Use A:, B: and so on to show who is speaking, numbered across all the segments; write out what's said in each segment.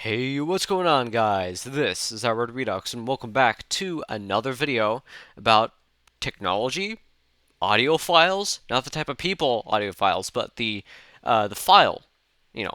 A: Hey, what's going on, guys? This is Howard Redux, and welcome back to another video about technology, audio files, not the type of people audio files, but the file,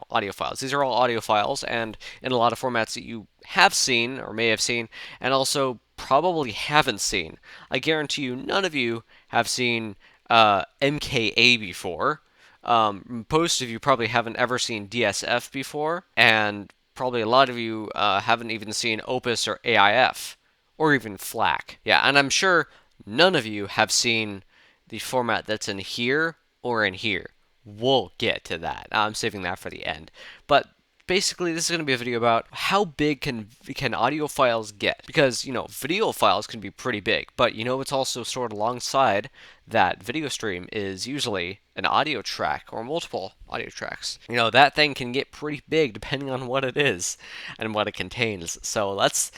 A: audio files. These are all audio files, and in a lot of formats that you have seen or may have seen, and also probably haven't seen. I guarantee you, none of you have seen MKA before. Most of you probably haven't ever seen DSF before, and probably a lot of you haven't even seen Opus or AIF, or even FLAC. Yeah, and I'm sure none of you have seen the format that's in here or in here. We'll get to that. I'm saving that for the end. But basically, this is going to be a video about how big can audio files get, because video files can be pretty big, but what's also stored alongside that video stream is usually an audio track or multiple audio tracks. That thing can get pretty big depending on what it is and what it contains. So let's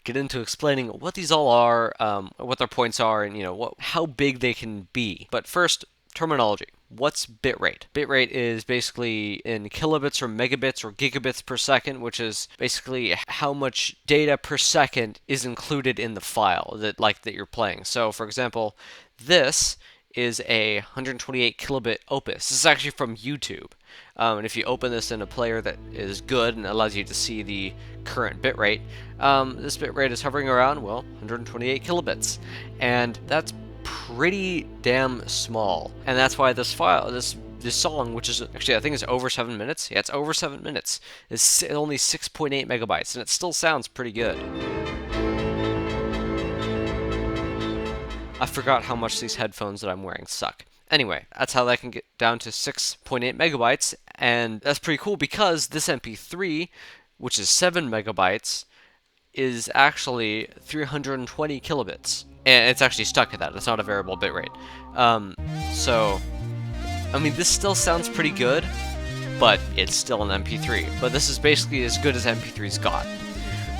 A: get into explaining what these all are, what their points are, and how big they can be. But first, terminology. What's bitrate? Bitrate is basically in kilobits or megabits or gigabits per second, which is basically how much data per second is included in the file that you're playing. So, for example, this is a 128 kilobit opus. This is actually from YouTube. And if you open this in a player that is good and allows you to see the current bitrate, this bitrate is hovering around, well, 128 kilobits. And that's pretty damn small. And that's why this song, which is actually, I think it's over 7 minutes. Yeah, it's over 7 minutes. It's only 6.8 megabytes, and it still sounds pretty good. I forgot how much these headphones that I'm wearing suck. Anyway, that's how that can get down to 6.8 megabytes, and that's pretty cool because this MP3, which is 7 megabytes, is actually 320 kilobits. And it's actually stuck at that. It's not a variable bitrate. So, I mean, this still sounds pretty good, but it's still an MP3. But this is basically as good as MP3's got.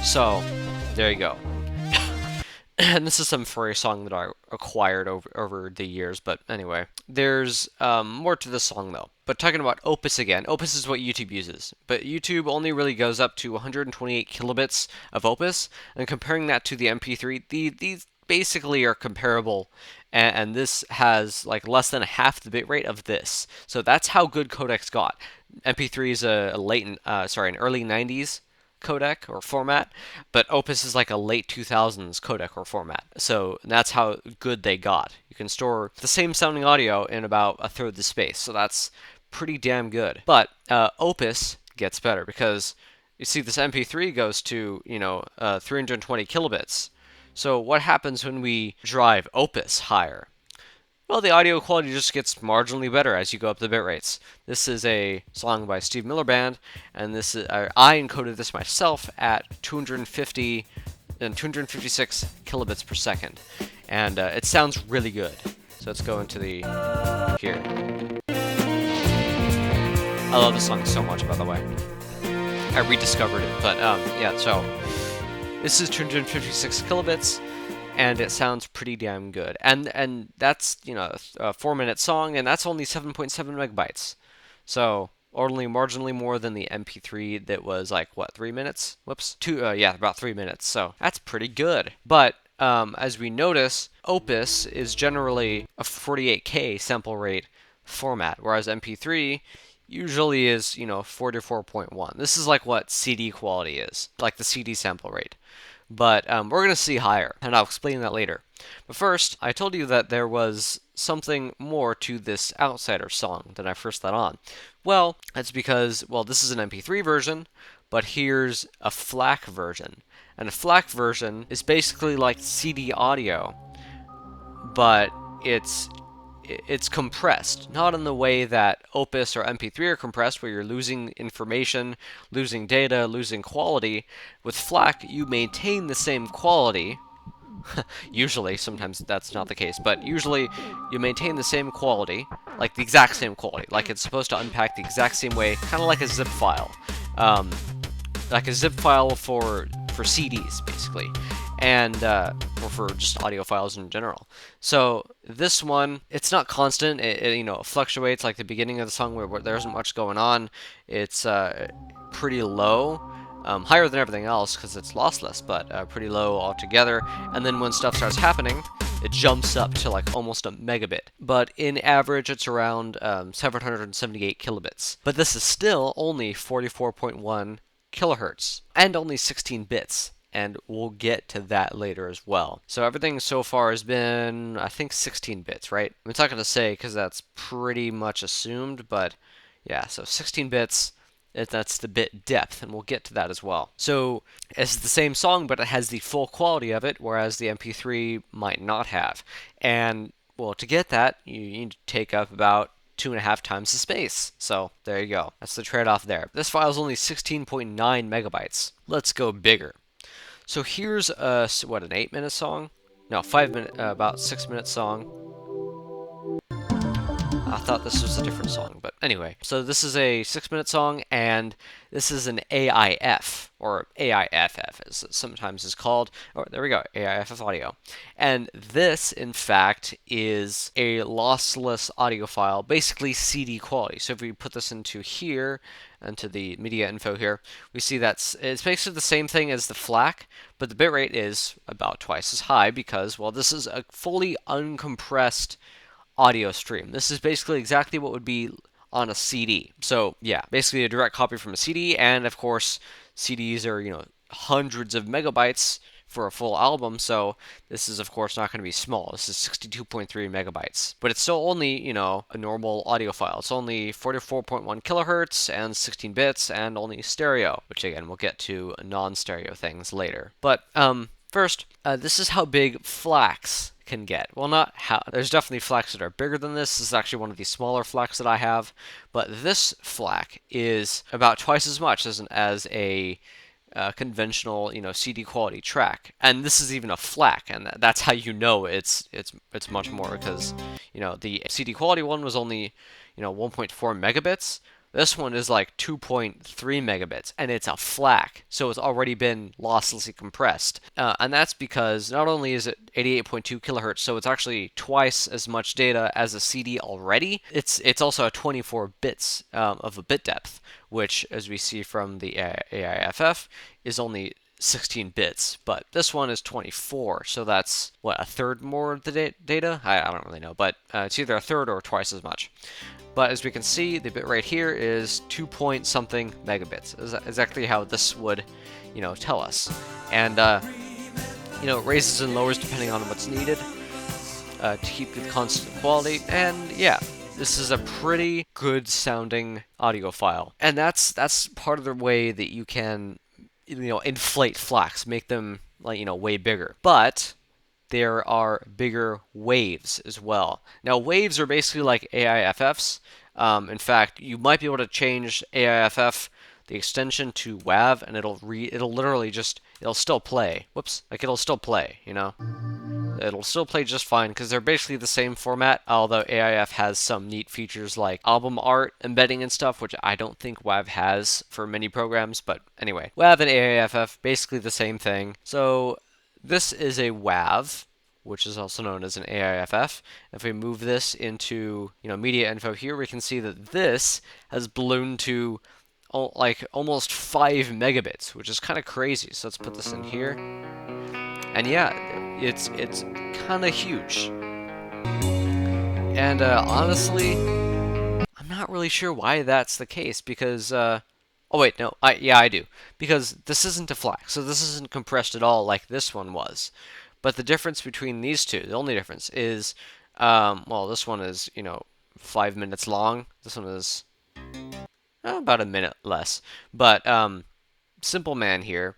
A: So, there you go. And this is some furry song that I acquired over the years, but anyway. There's more to this song, though. But talking about Opus again, Opus is what YouTube uses. But YouTube only really goes up to 128 kilobits of Opus, and comparing that to the MP3, these basically are comparable, and this has like less than half the bitrate of this. So that's how good codecs got. MP3 is an early 90s codec or format, but Opus is like a late 2000s codec or format. So that's how good they got. You can store the same sounding audio in about a third the space, so that's pretty damn good. But Opus gets better because you see this MP3 goes to 320 kilobits. So what happens when we drive Opus higher? Well, the audio quality just gets marginally better as you go up the bit rates. This is a song by Steve Miller Band, and this is, I encoded this myself at 250 and 256 kilobits per second, and it sounds really good. So let's go into the here. I love this song so much, by the way. I rediscovered it, but yeah. So this is 256 kilobits. And it sounds pretty damn good. And that's, a 4-minute song, and that's only 7.7 megabytes. So, only marginally more than the MP3 that was like, what, 3 minutes? Whoops. Yeah, about 3 minutes. So, that's pretty good. But, as we notice, Opus is generally a 48K sample rate format, whereas MP3 usually is, 44.1. This is like what CD quality is, like the CD sample rate. But we're going to see higher, and I'll explain that later. But first, I told you that there was something more to this Outsider song than I first thought on. Well, that's because, this is an MP3 version, but here's a FLAC version. And a FLAC version is basically like CD audio, but it's compressed, not in the way that Opus or MP3 are compressed, where you're losing information, losing data, losing quality. With FLAC, you maintain the same quality. Usually, sometimes that's not the case, but usually you maintain the same quality, like the exact same quality, like it's supposed to unpack the exact same way, kind of like a zip file. Like a zip file for CDs, basically, and or for just audio files in general. So this one, it's not constant. It fluctuates, like the beginning of the song where there isn't much going on. It's pretty low, higher than everything else because it's lossless, but pretty low altogether. And then when stuff starts happening, it jumps up to like almost a megabit. But in average, it's around 778 kilobits. But this is still only 44.1 kilohertz and only 16 bits. And we'll get to that later as well. So everything so far has been, I think, 16 bits, right? I'm not going to say because that's pretty much assumed, but yeah, so 16 bits, that's the bit depth, and we'll get to that as well. So it's the same song, but it has the full quality of it, whereas the MP3 might not have. And, well, to get that, you need to take up about 2.5 times the space. So there you go. That's the trade-off there. This file is only 16.9 megabytes. Let's go bigger. So here's what, an 8-minute song? No, 5 minute, about 6-minute song. I thought this was a different song, but anyway. So this is a 6-minute song, and this is an AIF, or AIFF, as it sometimes is called. Oh, there we go, AIFF audio. And this, in fact, is a lossless audio file, basically CD quality. So if we put this into here, into the media info here, we see that it's basically the same thing as the FLAC, but the bitrate is about twice as high because, well, this is a fully uncompressed audio stream. This is basically exactly what would be on a CD. So yeah, basically a direct copy from a CD, and of course CDs are, hundreds of megabytes for a full album, so this is of course not going to be small. This is 62.3 megabytes, but it's still only, a normal audio file. It's only 44.1 kilohertz and 16 bits and only stereo, which again we'll get to non-stereo things later. But first, this is how big FLACs can get. Well, not how. There's definitely FLACs that are bigger than this. This is actually one of the smaller FLACs that I have, but this FLAC is about twice as much as a conventional, CD quality track. And this is even a FLAC, and that's how you know it's much more because, the CD quality one was only, 1.4 megabits. This one is like 2.3 megabits, and it's a FLAC, so it's already been losslessly compressed. And that's because not only is it 88.2 kilohertz, so it's actually twice as much data as a CD already, it's also a 24 bits of a bit depth, which, as we see from the AIFF, is only 16 bits, but this one is 24, so that's, what, a third more of the data? I don't really know, but it's either a third or twice as much. But as we can see, the bit right here is 2 point something megabits. Is exactly how this would, tell us. And, it raises and lowers depending on what's needed to keep the constant quality. And yeah, this is a pretty good sounding audio file. And that's part of the way that you can, inflate FLACs, make them, like, way bigger. But there are bigger waves as well. Now, waves are basically like AIFFs. In fact, you might be able to change AIFF, the extension, to WAV, and it'll literally just, it'll still play. Whoops, like it'll still play, It'll still play just fine because they're basically the same format, although AIF has some neat features like album art embedding and stuff, which I don't think WAV has for many programs, but anyway. WAV and AIFF, basically the same thing. So this is a WAV, which is also known as an AIFF. If we move this into, media info here, we can see that this has ballooned to like almost 5 megabits, which is kind of crazy. So let's put this in here. And yeah, it's kind of huge. And honestly, I'm not really sure why that's the case because oh wait, no, I do. Because this isn't a FLAC, so this isn't compressed at all like this one was. But the difference between these two, the only difference is, well, this one is, 5 minutes long. This one is about a minute less. But Simple Man here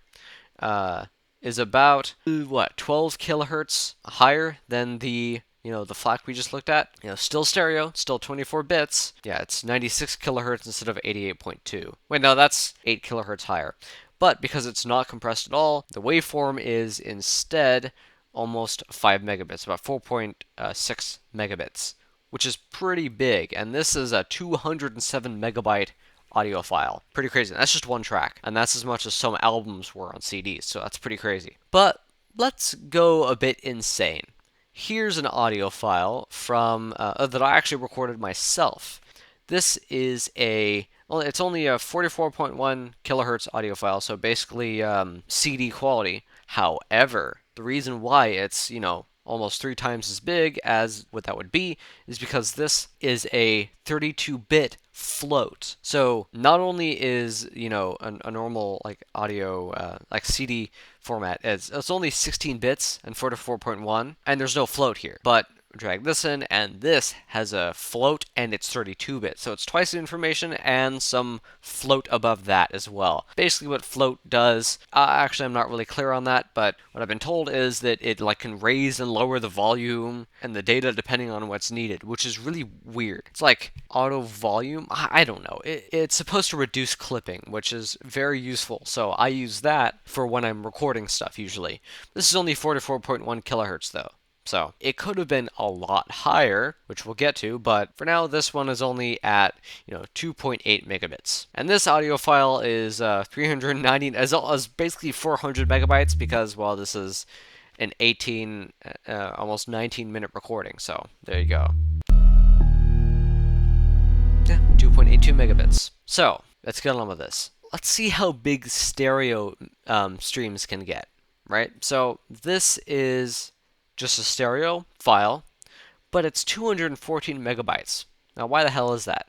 A: is about, what, 12 kilohertz higher than the, the FLAC we just looked at. Still stereo, still 24 bits. Yeah, it's 96 kilohertz instead of 88.2. Wait, no, that's 8 kilohertz higher. But because it's not compressed at all, the waveform is instead almost 5 megabits, about 4.6 megabits, which is pretty big. And this is a 207 megabyte audio file. Pretty crazy. That's just one track, and that's as much as some albums were on CDs, so that's pretty crazy. But let's go a bit insane. Here's an audio file from that I actually recorded myself. This is a Well, it's only a 44.1 kilohertz audio file, so basically CD quality. However, the reason why it's, almost 3 times as big as what that would be is because this is a 32-bit float. So not only is, a normal like audio like CD format, it's only 16 bits and 44.1, and there's no float here. But drag this in, and this has a float and it's 32-bit, so it's twice the information and some float above that as well. Basically what float does, actually I'm not really clear on that, but what I've been told is that it like can raise and lower the volume and the data depending on what's needed, which is really weird. It's like auto volume, I don't know. It's supposed to reduce clipping, which is very useful, so I use that for when I'm recording stuff usually. This is only 44.1 kilohertz though. So it could have been a lot higher, which we'll get to, but for now this one is only at 2.8 megabits. And this audio file is 390 as basically 400 megabytes because well this is an 18 almost 19-minute recording. So there you go. Yeah, 2.82 megabits. So let's get on with this. Let's see how big stereo streams can get, right? So this is just a stereo file, but it's 214 megabytes. Now, why the hell is that?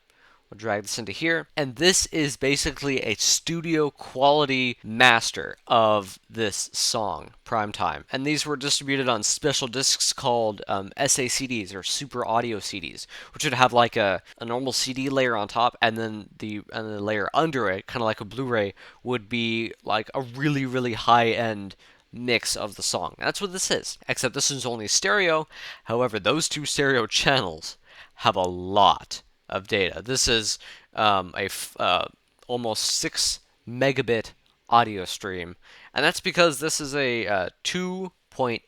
A: We'll drag this into here, and this is basically a studio quality master of this song, Primetime. And these were distributed on special discs called SACDs, or Super Audio CDs, which would have like a normal CD layer on top, and then the layer under it, kind of like a Blu-ray, would be like a really, really high-end mix of the song. That's what this is, except this is only stereo. However, those two stereo channels have a lot of data. This is almost 6 megabit audio stream, and that's because this is a 2.8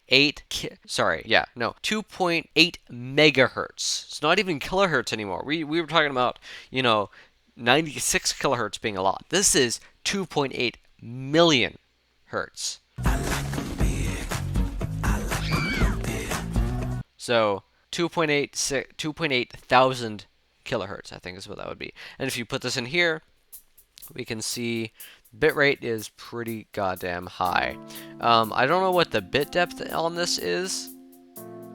A: megahertz. It's not even kilohertz anymore. We were talking about 96 kilohertz being a lot. This is 2.8 million hertz. So 2.8 thousand kilohertz, I think is what that would be. And if you put this in here, we can see bitrate is pretty goddamn high. I don't know what the bit depth on this is.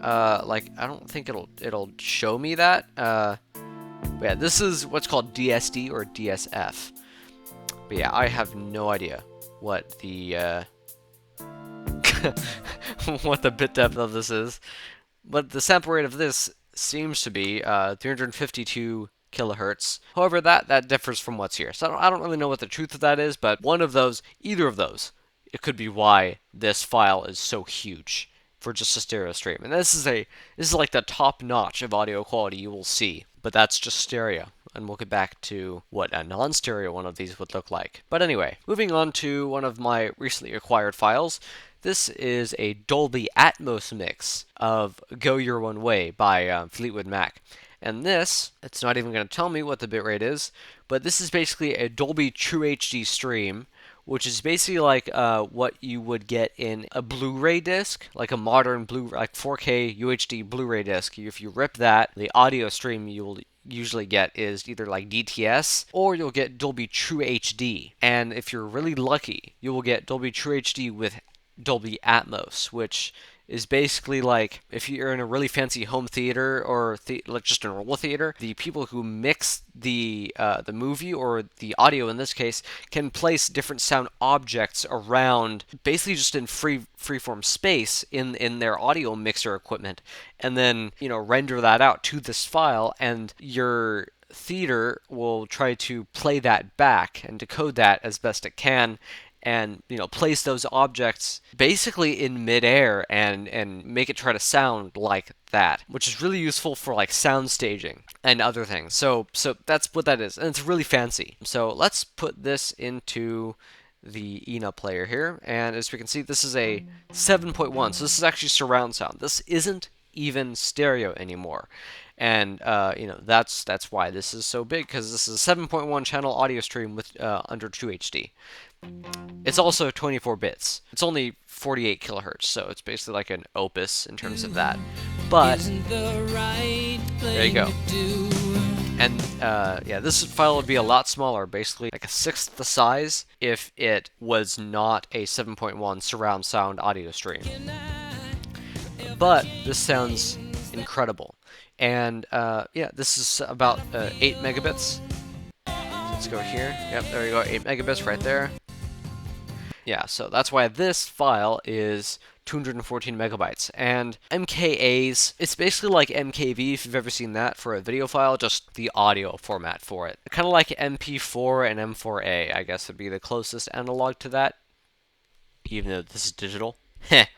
A: Like I don't think it'll show me that. But yeah, this is what's called DSD or DSF. But yeah, I have no idea what the what the bit depth of this is. But the sample rate of this seems to be 352 kilohertz. However, that differs from what's here. So I don't really know what the truth of that is, but one of those, either of those, it could be why this file is so huge for just a stereo stream. And this is like the top notch of audio quality you will see, but that's just stereo. And we'll get back to what a non-stereo one of these would look like. But anyway, moving on to one of my recently acquired files. This is a Dolby Atmos mix of Go Your One Way by Fleetwood Mac. And this, it's not even going to tell me what the bitrate is, but this is basically a Dolby True HD stream, which is basically like what you would get in a Blu-ray disc, like a modern like 4K UHD Blu-ray disc. If you rip that, the audio stream you will usually get is either like DTS or you'll get Dolby True HD. And if you're really lucky, you will get Dolby True HD with Dolby Atmos, which is basically like if you're in a really fancy home theater or like just a normal theater, the people who mix the movie or the audio in this case can place different sound objects around, basically just in freeform space in their audio mixer equipment, and then render that out to this file, and your theater will try to play that back and decode that as best it can, and place those objects basically in midair and make it try to sound like that, which is really useful for like sound staging and other things. So that's what that is, and it's really fancy. So let's put this into the ENA player here, and as we can see, this is a 7.1, so this is actually surround sound. This isn't even stereo anymore. And that's why this is so big, because this is a 7.1 channel audio stream with under True HD. It's also 24 bits. It's only 48 kilohertz, so it's basically like an Opus in terms of that. But there you go. And yeah, this file would be a lot smaller, basically like a sixth the size if it was not a 7.1 surround sound audio stream. But this sounds incredible. And yeah, this is about 8 megabits. Let's go here. Yep, there you go, 8 megabits right there. Yeah, so that's why this file is 214 megabytes. And MKAs, it's basically like MKV if you've ever seen that for a video file, just the audio format for it. Kind of like MP4 and M4A, I guess would be the closest analog to that, even though this is digital.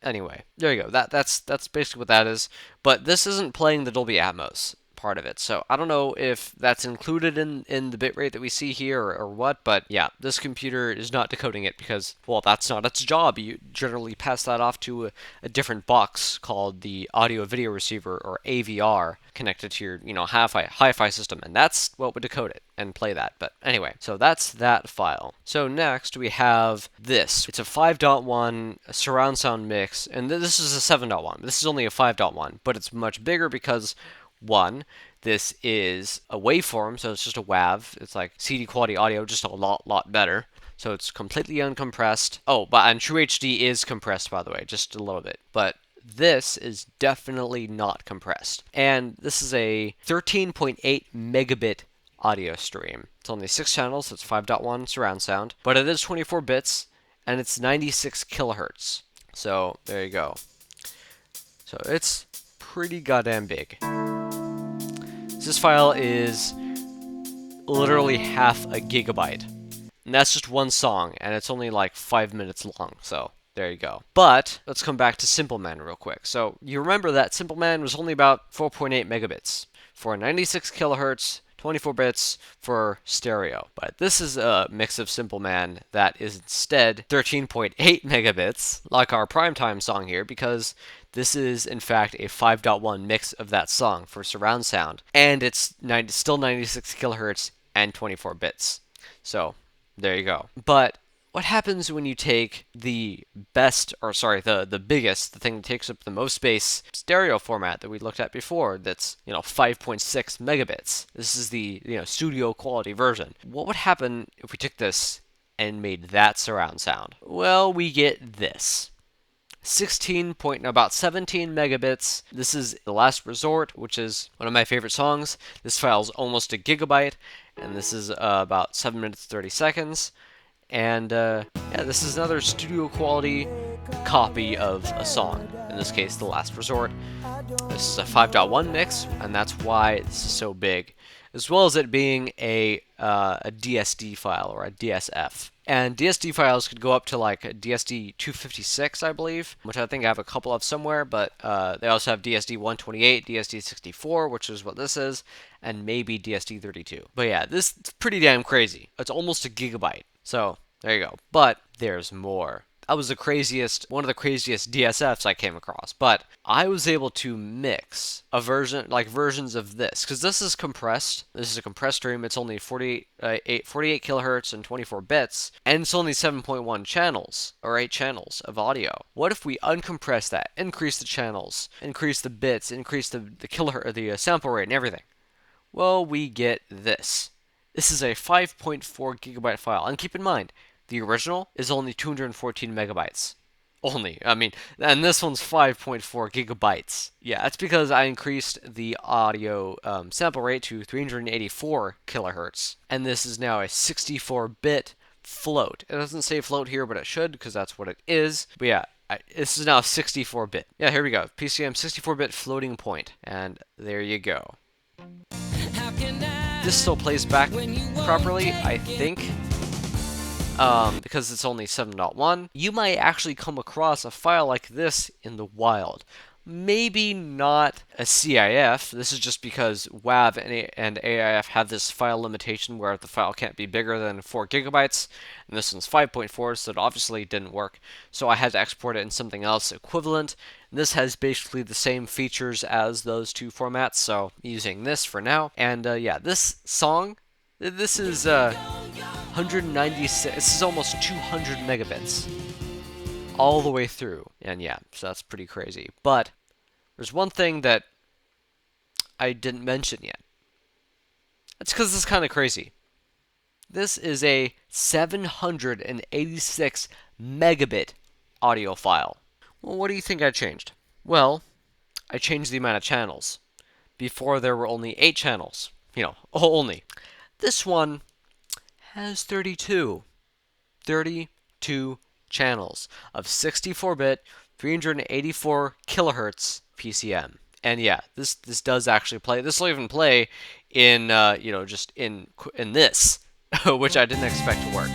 A: Anyway, there you go. That's basically what that is. But this isn't playing the Dolby Atmos part of it. So I don't know if that's included in the bitrate that we see here or what, but yeah, this computer is not decoding it because, well, that's not its job. You generally pass that off to a different box called the audio video receiver, or AVR, connected to your, hi-fi system, and that's what would decode it and play that. But anyway, so that's that file. So next we have this. It's a 5.1 surround sound mix, and this is a 7.1. This is only a 5.1, but it's much bigger because, one, this is a waveform, so it's just a WAV. It's like CD quality audio, just a lot better. So it's completely uncompressed. Oh, and True HD is compressed, by the way, just a little bit. But this is definitely not compressed. And this is a 13.8 megabit audio stream. It's only 6 channels, so it's 5.1 surround sound, but it is 24 bits, and it's 96 kilohertz. So there you go. So it's pretty goddamn big. This file is literally half a gigabyte. And that's just one song, and it's only like 5 minutes long, so there you go. But let's come back to Simple Man real quick. So you remember that Simple Man was only about 4.8 megabits for 96 kilohertz, 24 bits for stereo. But this is a mix of Simple Man that is instead 13.8 megabits, like our primetime song here, because this is, in fact, a 5.1 mix of that song for surround sound, and it's still 96 kilohertz and 24 bits. So, there you go. But what happens when you take the biggest, the thing that takes up the most space, stereo format that we looked at before, that's, 5.6 megabits. This is the, studio quality version. What would happen if we took this and made that surround sound? Well, we get this. About 17 megabits. This is The Last Resort, which is one of my favorite songs. This file's almost a gigabyte, and this is about 7 minutes 30 seconds. And yeah, this is another studio quality copy of a song, in this case The Last Resort. This is a 5.1 mix, and that's why this is so big, as well as it being a DSD file, or a DSF. And DSD files could go up to like a DSD 256, I believe, which I think I have a couple of somewhere, but they also have DSD 128, DSD 64, which is what this is, and maybe DSD 32. But yeah, this is pretty damn crazy. It's almost a gigabyte. So, there you go. But there's more. That was one of the craziest DSFs I came across. But I was able to mix versions of this, because this is compressed. This is a compressed stream. It's only 48 kilohertz and 24 bits, and it's only 7.1 channels, or 8 channels of audio. What if we uncompress that, increase the channels, increase the bits, increase the kilohertz, the sample rate, and everything? Well, we get this. This is a 5.4 gigabyte file, and keep in mind, the original is only 214 megabytes. Only. I mean, and this one's 5.4 gigabytes. Yeah, that's because I increased the audio sample rate to 384 kilohertz, and this is now a 64-bit float. It doesn't say float here, but it should, because that's what it is. But yeah, this is now 64-bit. Yeah, here we go. PCM 64-bit floating point, and there you go. This still plays back properly, I think. Because it's only 7.1, you might actually come across a file like this in the wild. Maybe not a CIF. This is just because WAV and AIF have this file limitation where the file can't be bigger than 4 gigabytes, and this one's 5.4, so it obviously didn't work. So I had to export it in something else equivalent. This has basically the same features as those two formats, so I'm using this for now. And yeah, this song, this is 196, this is almost 200 megabits all the way through, and yeah, so that's pretty crazy. But there's one thing that I didn't mention yet, That's because it's kind of crazy. This is a 786 megabit audio file. Well, what do you think I changed? Well, I changed the amount of channels. Before there were only 8 channels. Only. This one has 32. 32 channels of 64-bit, 384 kilohertz PCM. And yeah, this does actually play. This will even play in just in this, which I didn't expect to work.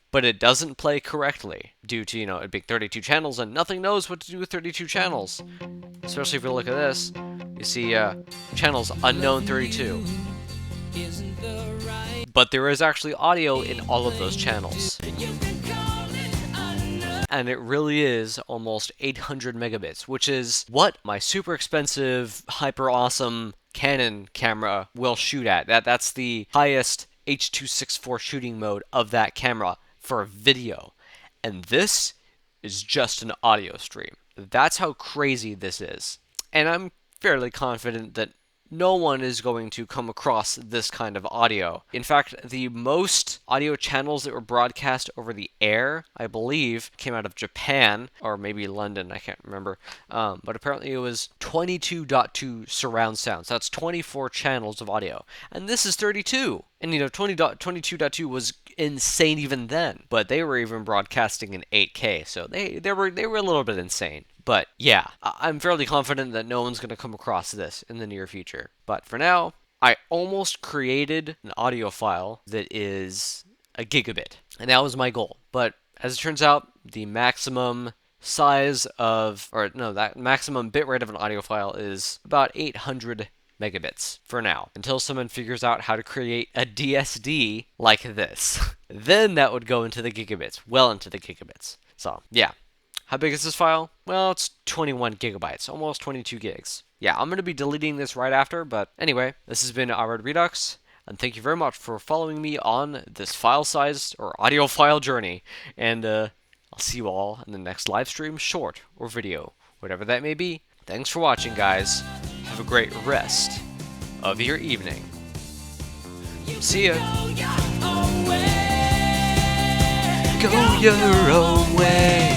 A: But it doesn't play correctly due to it being 32 channels, and nothing knows what to do with 32 channels. Especially if you look at this, you see channels unknown 32. But there is actually audio in all of those channels. And it really is almost 800 megabits, which is what my super expensive, hyper awesome Canon camera will shoot at. That's the highest H.264 shooting mode of that camera for video. And this is just an audio stream. That's how crazy this is. And I'm fairly confident that no one is going to come across this kind of audio. In fact, the most audio channels that were broadcast over the air, I believe, came out of Japan, or maybe London, I can't remember. But apparently it was 22.2 surround sound. So that's 24 channels of audio. And this is 32. And 22.2 was insane even then. But they were even broadcasting in 8K, so they were a little bit insane. But yeah, I'm fairly confident that no one's going to come across this in the near future. But for now, I almost created an audio file that is a gigabit. And that was my goal. But as it turns out, the maximum size of, that maximum bitrate of an audio file is about 800 megabits for now, until someone figures out how to create a DSD like this. Then that would go into the gigabits, well into the gigabits. So yeah. How big is this file? Well, it's 21 gigabytes, almost 22 gigs. Yeah, I'm going to be deleting this right after, but anyway, this has been iRed Redux, and thank you very much for following me on this file-sized or audio file journey, and I'll see you all in the next live stream, short, or video, whatever that may be. Thanks for watching, guys. Have a great rest of your evening. See ya! Go your own way.